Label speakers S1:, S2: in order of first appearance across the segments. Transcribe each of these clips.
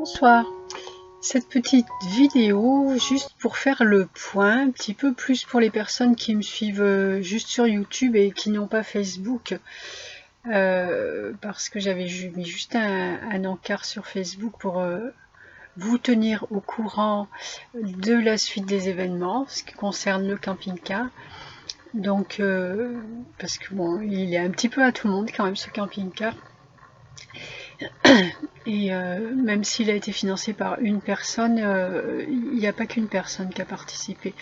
S1: Bonsoir. Cette petite vidéo, juste pour faire le point, un petit peu plus pour les personnes qui me suivent juste sur YouTube et qui n'ont pas Facebook, parce que j'avais mis juste un encart sur Facebook pour vous tenir au courant de la suite des événements, ce qui concerne le camping-car. Donc, parce que bon, il est un petit peu à tout le monde quand même ce camping-car. Et même s'il a été financé par une personne, il n'y a pas qu'une personne qui a participé,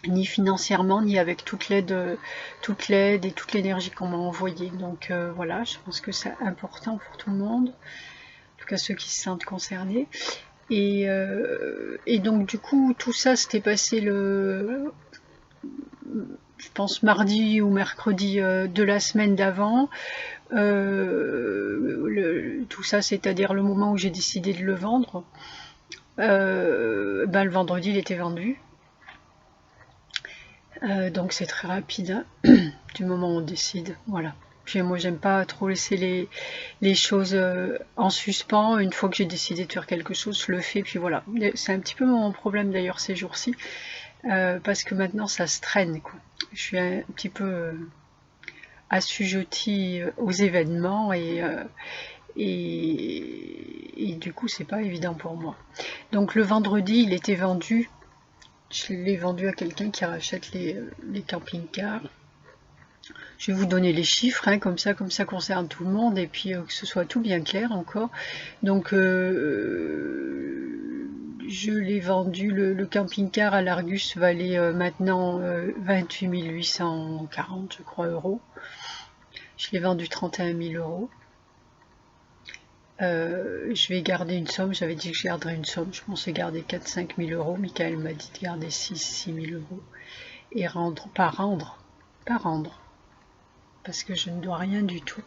S1: ni financièrement, ni avec toute l'aide et toute l'énergie qu'on m'a envoyée. Donc voilà, je pense que c'est important pour tout le monde, en tout cas ceux qui se sentent concernés. Et donc du coup, tout ça s'était passé je pense mardi ou mercredi de la semaine d'avant. Tout ça, c'est-à-dire le moment où j'ai décidé de le vendre, le vendredi il était vendu. Donc c'est très rapide, hein, du moment où on décide, voilà. Puis moi j'aime pas trop laisser les choses en suspens. Une fois que j'ai décidé de faire quelque chose, je le fais, puis voilà. C'est un petit peu mon problème d'ailleurs ces jours-ci, parce que maintenant ça se traîne, quoi. Je suis un petit peu assujettie aux événements et du coup c'est pas évident pour moi. Donc le vendredi il était vendu, je l'ai vendu à quelqu'un qui rachète les camping-cars. Je vais vous donner les chiffres, hein, comme ça concerne tout le monde, et puis que ce soit tout bien clair encore. Donc je l'ai vendu, le camping-car à l'Argus valait maintenant 28 840 je crois euros. Je l'ai vendu 31 000 euros. Je vais garder une somme, j'avais dit que je garderais une somme, je pensais garder 4-5 000 euros, Michael m'a dit de garder 6 000 euros, et pas rendre, parce que je ne dois rien du tout,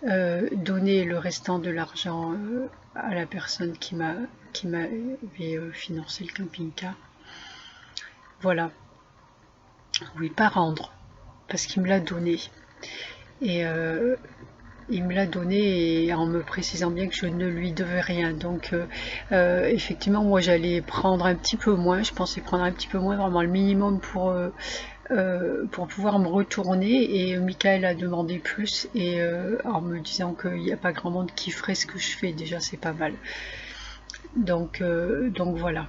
S1: donner le restant de l'argent à la personne qui m'avait financé le camping-car. Voilà, oui, pas rendre, parce qu'il me l'a donné, et il me l'a donné et en me précisant bien que je ne lui devais rien. Donc effectivement, moi j'allais prendre un petit peu moins, je pensais prendre un petit peu moins, vraiment le minimum pour pouvoir me retourner, et Michael a demandé plus, et en me disant qu'il n'y a pas grand monde qui ferait ce que je fais, déjà c'est pas mal. Donc voilà.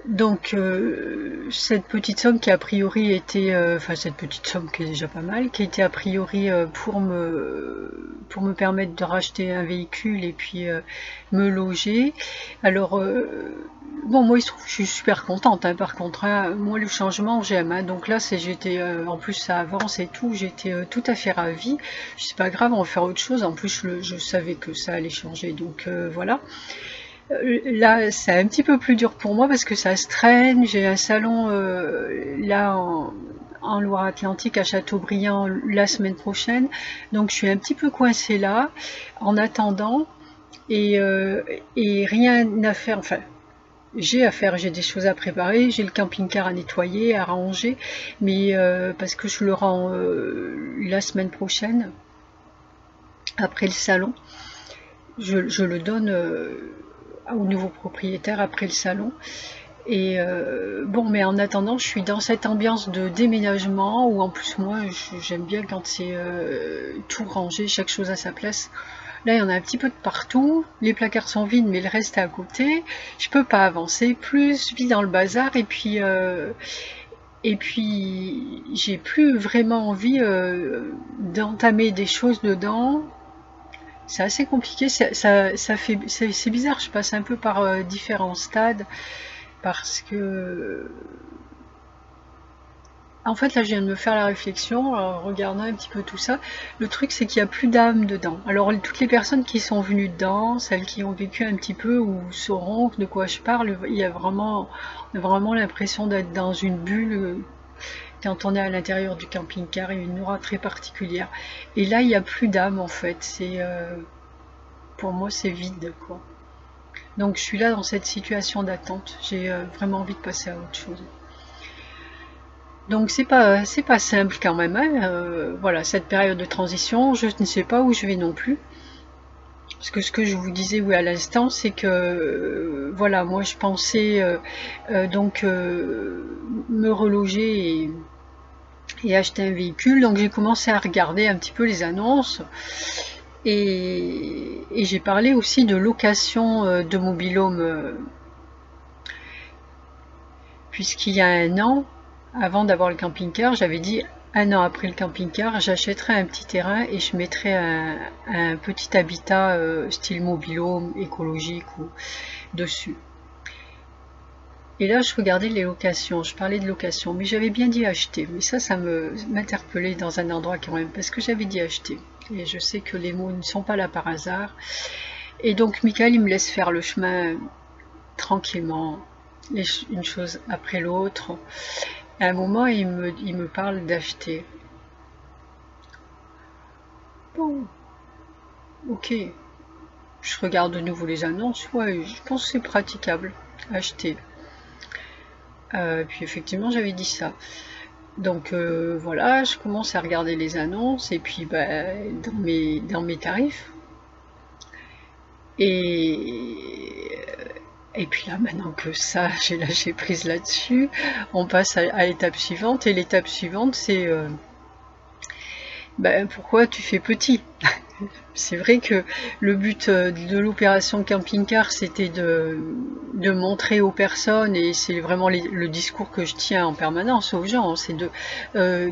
S1: Donc cette petite somme qui a priori était, enfin cette petite somme qui est déjà pas mal, qui était a priori pour me permettre de racheter un véhicule et puis me loger. Alors bon, moi il se trouve que je suis super contente, hein, par contre, hein, moi le changement j'aime, hein, donc là j'étais en plus ça avance et tout, j'étais tout à fait ravie. C'est pas grave, on va faire autre chose, en plus je savais que ça allait changer, donc voilà. Là, c'est un petit peu plus dur pour moi parce que ça se traîne. J'ai un salon là en Loire-Atlantique à Châteaubriand la semaine prochaine. Donc je suis un petit peu coincée là en attendant, et rien à faire. Enfin, j'ai à faire, j'ai des choses à préparer, j'ai le camping-car à nettoyer, à ranger, mais parce que je le rends la semaine prochaine, après le salon. Je le donne au nouveau propriétaire après le salon. Et bon, mais en attendant, je suis dans cette ambiance de déménagement où en plus moi j'aime bien quand c'est tout rangé, chaque chose à sa place. Là, il y en a un petit peu de partout, les placards sont vides, mais le reste est à côté. Je peux pas avancer plus, je vis dans le bazar, et puis j'ai plus vraiment envie d'entamer des choses dedans. C'est assez compliqué, c'est bizarre, je passe un peu par différents stades, parce que en fait là je viens de me faire la réflexion en regardant un petit peu tout ça. Le truc c'est qu'il n'y a plus d'âme dedans. Alors toutes les personnes qui sont venues dedans, celles qui ont vécu un petit peu ou sauront de quoi je parle, il y a on a vraiment l'impression d'être dans une bulle. Quand on est à l'intérieur du camping-car, il y a une aura très particulière. Et là il n'y a plus d'âme en fait, pour moi c'est vide, quoi. Donc je suis là dans cette situation d'attente, j'ai vraiment envie de passer à autre chose. Donc c'est pas simple quand même, hein. Voilà, cette période de transition, je ne sais pas où je vais non plus. Parce que ce que je vous disais oui à l'instant, c'est que voilà, moi je pensais donc me reloger et acheter un véhicule. Donc j'ai commencé à regarder un petit peu les annonces et j'ai parlé aussi de location de mobil-home puisqu'il y a un an, avant d'avoir le camping-car, j'avais dit un an après le camping-car, j'achèterais un petit terrain et je mettrais un petit habitat style mobil-home écologique ou dessus. Et là, je regardais les locations, je parlais de location, mais j'avais bien dit acheter. Mais ça m'interpellait dans un endroit quand même, parce que j'avais dit acheter. Et je sais que les mots ne sont pas là par hasard. Et donc, Michael, il me laisse faire le chemin tranquillement, une chose après l'autre. À un moment, il me parle d'acheter. Bon, ok. Je regarde de nouveau les annonces. Ouais, je pense que c'est praticable. Acheter. Puis effectivement, j'avais dit ça. Donc voilà, je commence à regarder les annonces et puis bah, dans mes tarifs. Et puis là, maintenant que ça, j'ai lâché prise là-dessus, on passe à l'étape suivante. Et l'étape suivante, c'est ben, pourquoi tu fais petit? C'est vrai que le but de l'opération camping-car, c'était de montrer aux personnes, et c'est vraiment le discours que je tiens en permanence aux gens, c'est de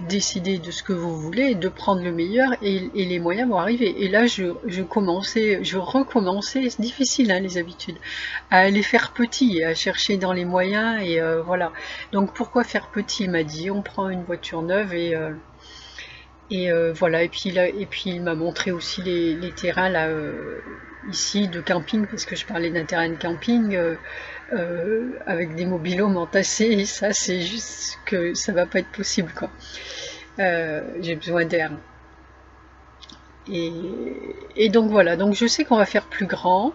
S1: décider de ce que vous voulez, de prendre le meilleur, et les moyens vont arriver. Et là, je recommençais, c'est difficile hein, les habitudes, à les faire petits, à chercher dans les moyens, et voilà. Donc pourquoi faire petit? Il m'a dit, on prend une voiture neuve et voilà, et puis il m'a montré aussi les terrains là ici de camping, parce que je parlais d'un terrain de camping avec des mobil-homes entassés, et ça c'est juste que ça va pas être possible quoi. J'ai besoin d'air. Et donc voilà, donc je sais qu'on va faire plus grand.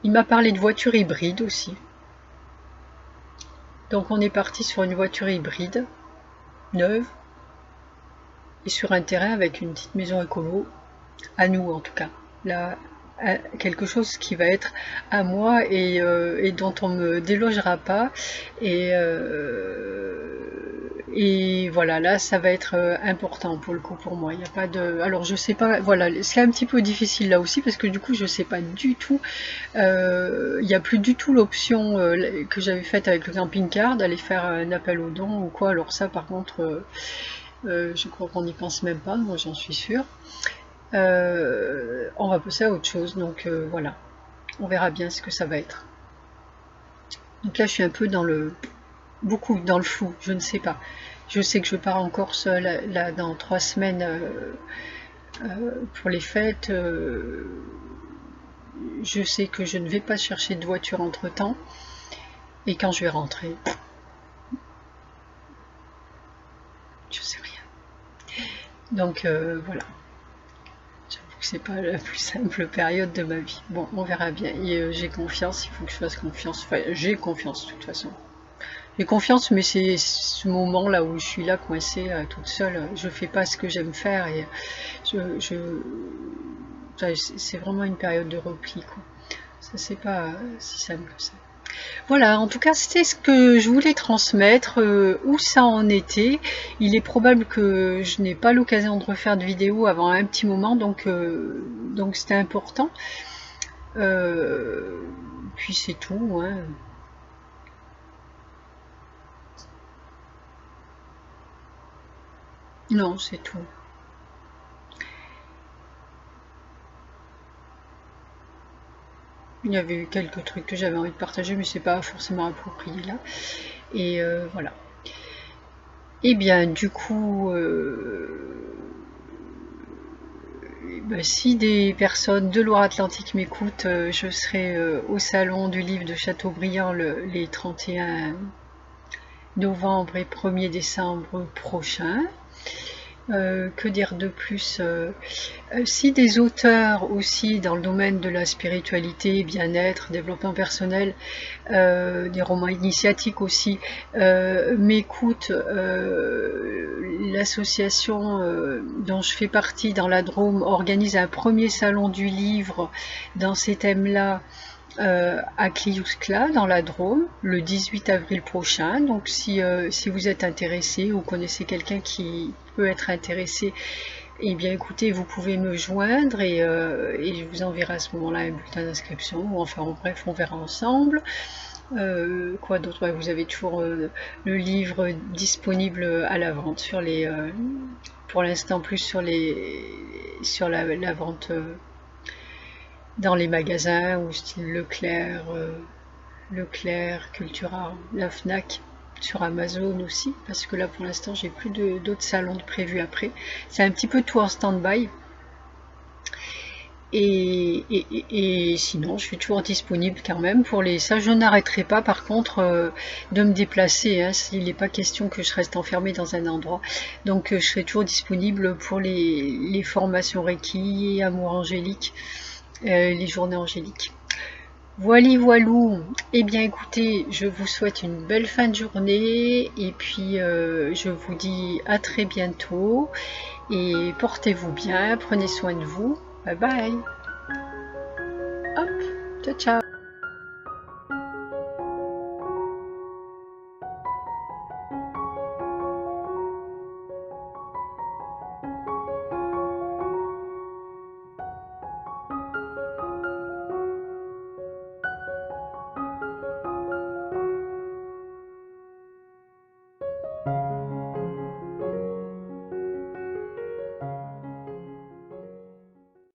S1: Il m'a parlé de voitures hybrides aussi. Donc on est parti sur une voiture hybride, neuve, et sur un terrain avec une petite maison écolo, à nous en tout cas. Là, quelque chose qui va être à moi et dont on me délogera pas. Et voilà, là, ça va être important pour le coup pour moi. Il n'y a pas de. Alors, je sais pas. Voilà, c'est un petit peu difficile là aussi parce que du coup, je sais pas du tout. Il n'y a plus du tout l'option que j'avais faite avec le camping-car d'aller faire un appel aux dons ou quoi. Alors ça, par contre, je crois qu'on n'y pense même pas. Moi, j'en suis sûre. On va passer à autre chose, donc voilà, on verra bien ce que ça va être. Donc là je suis un peu beaucoup dans le flou, je ne sais pas. Je sais que je pars en Corse là dans 3 semaines pour les fêtes. Je sais que je ne vais pas chercher de voiture entre temps, et quand je vais rentrer, je sais rien. Donc voilà. C'est pas la plus simple période de ma vie. Bon, on verra bien. Et j'ai confiance, il faut que je fasse confiance. Enfin, j'ai confiance de toute façon. J'ai confiance, mais c'est ce moment-là où je suis là coincée toute seule. Je fais pas ce que j'aime faire et c'est vraiment une période de repli, quoi. Ça, c'est pas si simple que ça. Voilà, en tout cas, c'était ce que je voulais transmettre, où ça en était. Il est probable que je n'ai pas l'occasion de refaire de vidéo avant un petit moment, donc c'était important. Puis c'est tout, hein. Non, c'est tout. Il y avait eu quelques trucs que j'avais envie de partager, mais c'est pas forcément approprié là. Et voilà. Et bien, du coup, bah, si des personnes de Loire-Atlantique m'écoutent, je serai au salon du livre de Châteaubriand les 31 novembre et 1er décembre prochains. Que dire de plus? Si des auteurs aussi dans le domaine de la spiritualité, bien-être, développement personnel, des romans initiatiques aussi, m'écoutent, l'association dont je fais partie dans la Drôme organise un premier salon du livre dans ces thèmes-là à Kliouskla dans la Drôme le 18 avril prochain. Donc si vous êtes intéressé ou connaissez quelqu'un qui peut être intéressé, eh bien écoutez, vous pouvez me joindre et je vous enverrai à ce moment-là un bulletin d'inscription. Ou enfin bref, on verra ensemble. Quoi d'autre? Ouais, vous avez toujours le livre disponible à la vente sur les pour l'instant plus sur la vente dans les magasins ou style Leclerc, Cultura, la Fnac, sur Amazon aussi, parce que là pour l'instant j'ai plus d'autres salons de prévus après. C'est un petit peu tout en stand-by. Et sinon, je suis toujours disponible quand même pour les. Ça, je n'arrêterai pas par contre de me déplacer. Hein, s'il n'est pas question que je reste enfermée dans un endroit. Donc, je serai toujours disponible pour les formations Reiki, Amour angélique, les journées angéliques. Voili voilou, eh bien écoutez, je vous souhaite une belle fin de journée et puis je vous dis à très bientôt et portez-vous bien, prenez soin de vous, bye bye, hop, ciao ciao.